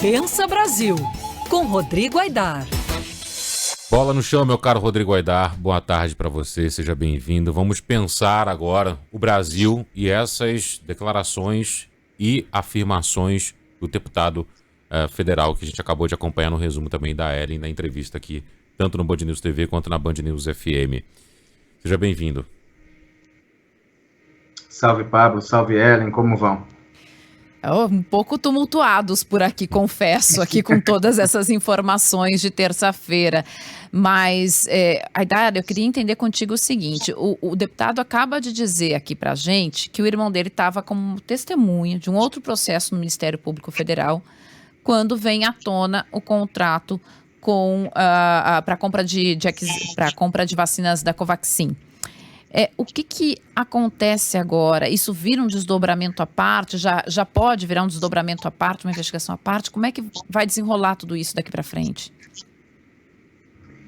Pensa Brasil, com Rodrigo Aidar. Bola no chão, meu caro Rodrigo Aidar. Boa tarde para você, seja bem-vindo. Vamos pensar agora o Brasil e essas declarações e afirmações do deputado federal que a gente acabou de acompanhar no resumo também da Ellen, na entrevista aqui, tanto no Band News TV quanto na Band News FM. Seja bem-vindo. Salve, Pablo. Salve, Ellen. Como vão? Um pouco tumultuados por aqui, confesso, aqui com todas essas informações de terça-feira. Mas, Aidar, eu queria entender contigo o seguinte: o deputado acaba de dizer aqui pra gente que o irmão dele estava como testemunha de um outro processo no Ministério Público Federal quando vem à tona o contrato para compra de vacinas da Covaxin. O que acontece agora? Isso vira um desdobramento à parte? Já pode virar um desdobramento à parte, uma investigação à parte? Como é que vai desenrolar tudo isso daqui para frente?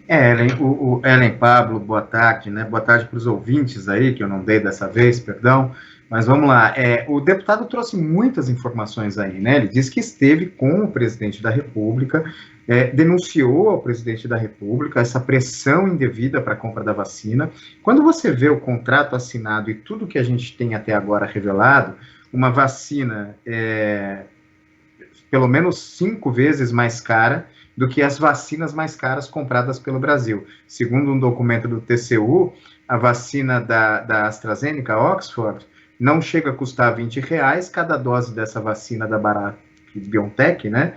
Ellen, Pablo, boa tarde, né? Boa tarde para os ouvintes aí, que eu não dei dessa vez, perdão. Mas vamos lá, o deputado trouxe muitas informações aí, né? Ele disse que esteve com o presidente da República, denunciou ao presidente da República essa pressão indevida para a compra da vacina. Quando você vê o contrato assinado e tudo que a gente tem até agora revelado, uma vacina pelo menos 5 vezes mais cara do que as vacinas mais caras compradas pelo Brasil. Segundo um documento do TCU, a vacina da AstraZeneca, Oxford, não chega a custar R$20, cada dose dessa vacina da BioNTech, né,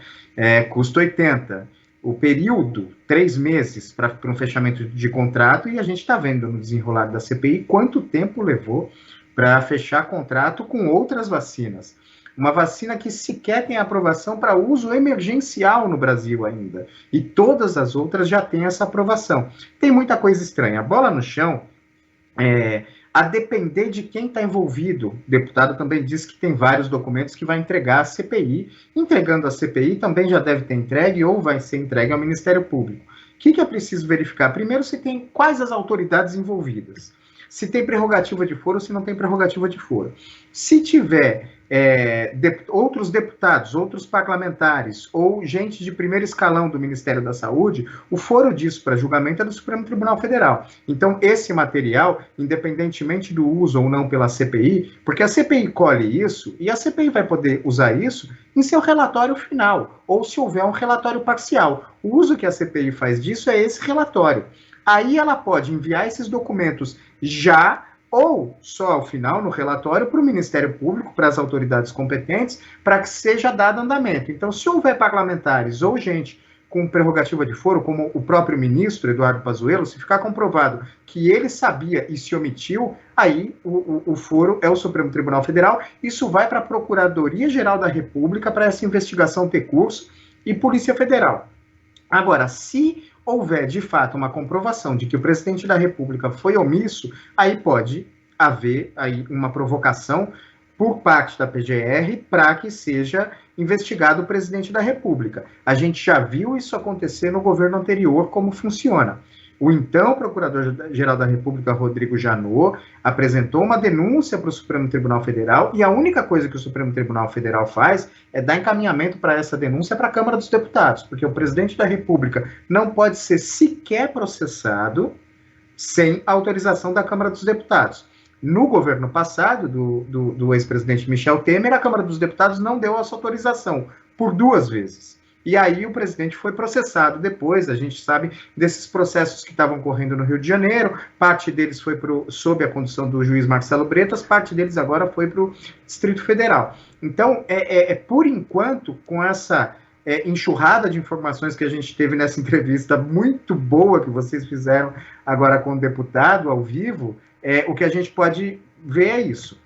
custa 80. O período, 3 meses para um fechamento de contrato, e a gente está vendo no desenrolar da CPI quanto tempo levou para fechar contrato com outras vacinas. Uma vacina que sequer tem aprovação para uso emergencial no Brasil ainda, e todas as outras já têm essa aprovação. Tem muita coisa estranha. A bola no chão, a depender de quem está envolvido. O deputado também disse que tem vários documentos que vai entregar à CPI. Entregando à CPI, também já deve ter entregue ou vai ser entregue ao Ministério Público. O que é preciso verificar? Primeiro, se tem quais as autoridades envolvidas. Se tem prerrogativa de foro ou se não tem prerrogativa de foro. Se tiver outros deputados, outros parlamentares ou gente de primeiro escalão do Ministério da Saúde, o foro disso para julgamento é do Supremo Tribunal Federal. Então, esse material, independentemente do uso ou não pela CPI, porque a CPI colhe isso e a CPI vai poder usar isso em seu relatório final, ou se houver um relatório parcial. O uso que a CPI faz disso é esse relatório. Aí ela pode enviar esses documentos já ou só ao final, no relatório, para o Ministério Público, para as autoridades competentes, para que seja dado andamento. Então, se houver parlamentares ou gente com prerrogativa de foro, como o próprio ministro, Eduardo Pazuello, se ficar comprovado que ele sabia e se omitiu, aí o foro é o Supremo Tribunal Federal, isso vai para a Procuradoria-Geral da República para essa investigação ter curso e Polícia Federal. Agora, se houver, de fato, uma comprovação de que o presidente da República foi omisso, aí pode haver aí uma provocação por parte da PGR para que seja investigado o presidente da República. A gente já viu isso acontecer no governo anterior, como funciona. O então Procurador-Geral da República, Rodrigo Janot, apresentou uma denúncia para o Supremo Tribunal Federal e a única coisa que o Supremo Tribunal Federal faz é dar encaminhamento para essa denúncia para a Câmara dos Deputados, porque o presidente da República não pode ser sequer processado sem autorização da Câmara dos Deputados. No governo passado, do ex-presidente Michel Temer, a Câmara dos Deputados não deu essa autorização por 2 vezes. E aí o presidente foi processado depois, a gente sabe desses processos que estavam correndo no Rio de Janeiro, parte deles foi sob a condução do juiz Marcelo Bretas, parte deles agora foi para o Distrito Federal. Então, por enquanto, com essa enxurrada de informações que a gente teve nessa entrevista muito boa que vocês fizeram agora com o deputado ao vivo, o que a gente pode ver é isso.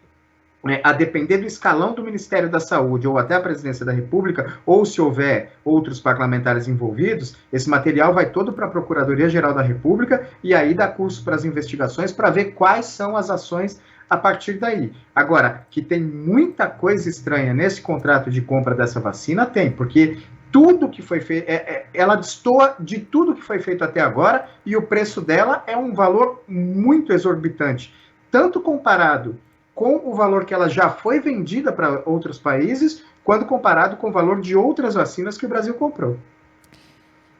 A depender do escalão do Ministério da Saúde ou até a Presidência da República, ou se houver outros parlamentares envolvidos, esse material vai todo para a Procuradoria-Geral da República e aí dá curso para as investigações para ver quais são as ações a partir daí. Agora, que tem muita coisa estranha nesse contrato de compra dessa vacina, tem, porque tudo que foi feito, ela destoa de tudo que foi feito até agora e o preço dela é um valor muito exorbitante, tanto comparado com o valor que ela já foi vendida para outros países, quando comparado com o valor de outras vacinas que o Brasil comprou.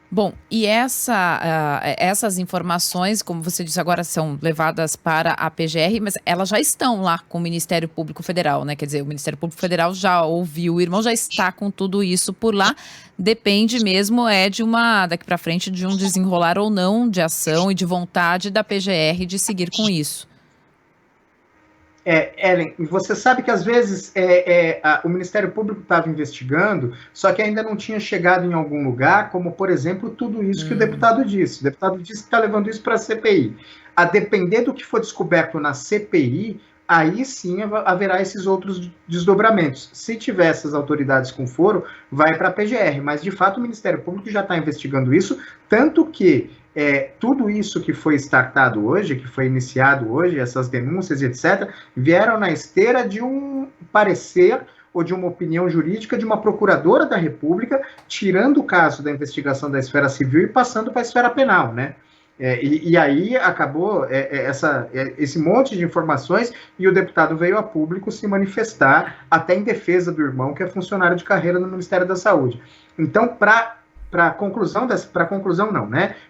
Bom, e essas informações, como você disse agora, são levadas para a PGR, mas elas já estão lá com o Ministério Público Federal, né? Quer dizer, o Ministério Público Federal já ouviu, o irmão já está com tudo isso por lá. Depende mesmo daqui para frente, de um desenrolar ou não de ação e de vontade da PGR de seguir com isso. Ellen, você sabe que às vezes o Ministério Público estava investigando, só que ainda não tinha chegado em algum lugar, como, por exemplo, tudo isso que o deputado disse. O deputado disse que está levando isso para a CPI. A depender do que for descoberto na CPI, aí sim haverá esses outros desdobramentos. Se tiver essas autoridades com foro, vai para a PGR. Mas, de fato, o Ministério Público já está investigando isso, tanto que tudo isso que foi startado hoje, que foi iniciado hoje, essas denúncias e etc., vieram na esteira de um parecer ou de uma opinião jurídica de uma procuradora da República, tirando o caso da investigação da esfera civil e passando para a esfera penal, né? E aí acabou esse monte de informações e o deputado veio a público se manifestar até em defesa do irmão, que é funcionário de carreira no Ministério da Saúde. Então, para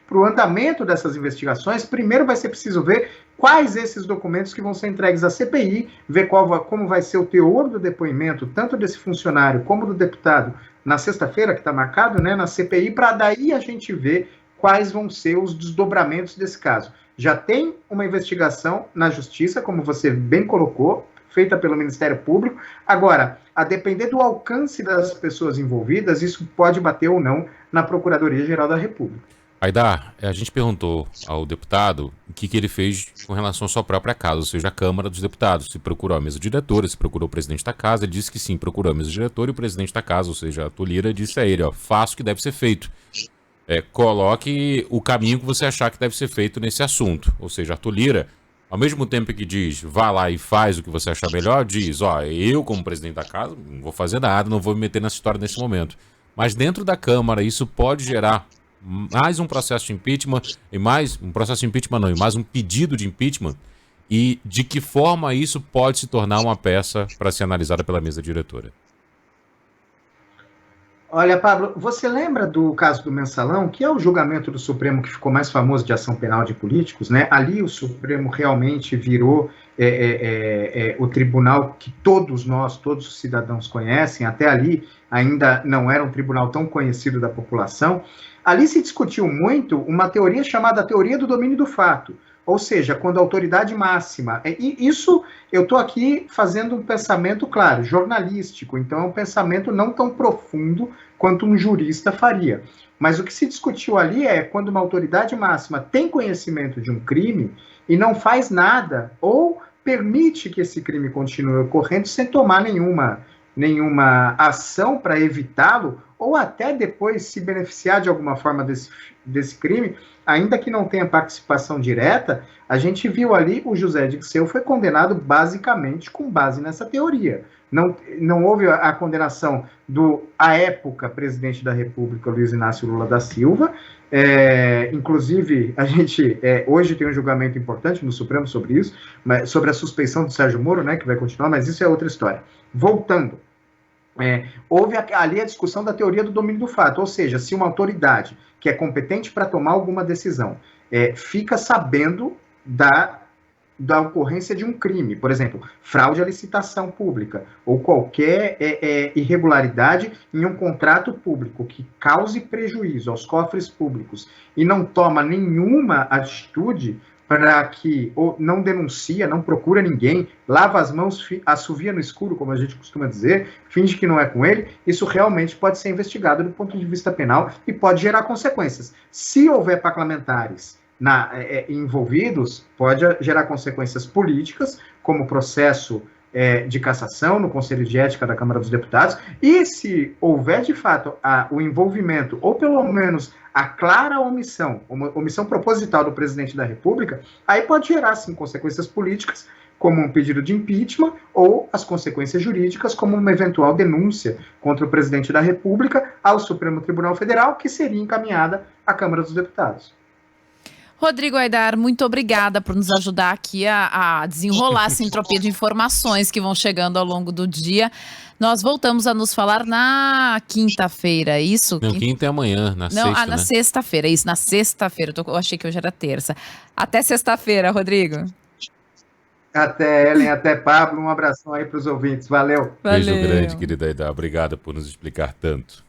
o andamento dessas investigações, primeiro vai ser preciso ver quais esses documentos que vão ser entregues à CPI, ver como vai ser o teor do depoimento, tanto desse funcionário como do deputado, na sexta-feira, que está marcado, né, na CPI, para daí a gente ver quais vão ser os desdobramentos desse caso. Já tem uma investigação na Justiça, como você bem colocou, feita pelo Ministério Público. Agora, a depender do alcance das pessoas envolvidas, isso pode bater ou não na Procuradoria-Geral da República. Aidar, a gente perguntou ao deputado o que ele fez com relação à sua própria casa, ou seja, a Câmara dos Deputados. Se procurou a mesa diretora, se procurou o presidente da casa. Ele disse que sim, procurou a mesa diretora, e o presidente da casa, ou seja, a Tulira, disse a ele, faça o que deve ser feito. Coloque o caminho que você achar que deve ser feito nesse assunto. Ou seja, a Tulira, ao mesmo tempo que diz, vá lá e faz o que você achar melhor, diz, eu como presidente da casa não vou fazer nada, não vou me meter nessa história nesse momento. Mas dentro da Câmara isso pode gerar mais um processo de impeachment, e mais um pedido de impeachment, e de que forma isso pode se tornar uma peça para ser analisada pela mesa diretora? Olha, Pablo, você lembra do caso do Mensalão, que é o julgamento do Supremo que ficou mais famoso de ação penal de políticos, né? Ali o Supremo realmente virou o tribunal que todos os cidadãos conhecem. Até ali ainda não era um tribunal tão conhecido da população. Ali se discutiu muito uma teoria chamada teoria do domínio do fato. Ou seja, quando a autoridade máxima... E isso, eu estou aqui fazendo um pensamento, claro, jornalístico, então é um pensamento não tão profundo quanto um jurista faria. Mas o que se discutiu ali é quando uma autoridade máxima tem conhecimento de um crime e não faz nada, ou permite que esse crime continue ocorrendo sem tomar nenhuma ação para evitá-lo, ou até depois se beneficiar de alguma forma desse crime, ainda que não tenha participação direta. A gente viu ali o José Dirceu foi condenado basicamente com base nessa teoria. Não houve a condenação à época, presidente da República, Luiz Inácio Lula da Silva. Inclusive, a gente hoje tem um julgamento importante no Supremo sobre isso, sobre a suspeição do Sérgio Moro, né, que vai continuar, mas isso é outra história. Voltando. Houve ali a discussão da teoria do domínio do fato, ou seja, se uma autoridade que é competente para tomar alguma decisão fica sabendo da ocorrência de um crime, por exemplo, fraude à licitação pública, ou qualquer irregularidade em um contrato público que cause prejuízo aos cofres públicos e não toma nenhuma atitude para que, ou não denuncia, não procura ninguém, lava as mãos, assovia no escuro, como a gente costuma dizer, finge que não é com ele, isso realmente pode ser investigado do ponto de vista penal e pode gerar consequências. Se houver parlamentares envolvidos, pode gerar consequências políticas, como processo de cassação no Conselho de Ética da Câmara dos Deputados, e se houver de fato o envolvimento, ou pelo menos a clara omissão proposital do presidente da República, aí pode gerar sim consequências políticas, como um pedido de impeachment, ou as consequências jurídicas, como uma eventual denúncia contra o presidente da República ao Supremo Tribunal Federal, que seria encaminhada à Câmara dos Deputados. Rodrigo Aidar, muito obrigada por nos ajudar aqui a desenrolar essa entropia de informações que vão chegando ao longo do dia. Nós voltamos a nos falar na quinta-feira, é isso? Não, quinta é amanhã, na Não, sexta, na né? sexta-feira, isso, na sexta-feira. Eu achei que hoje era terça. Até sexta-feira, Rodrigo. Até Ellen, até Pablo, um abração aí para os ouvintes. Valeu. Beijo Valeu. grande, querida Aidar. Obrigado por nos explicar tanto.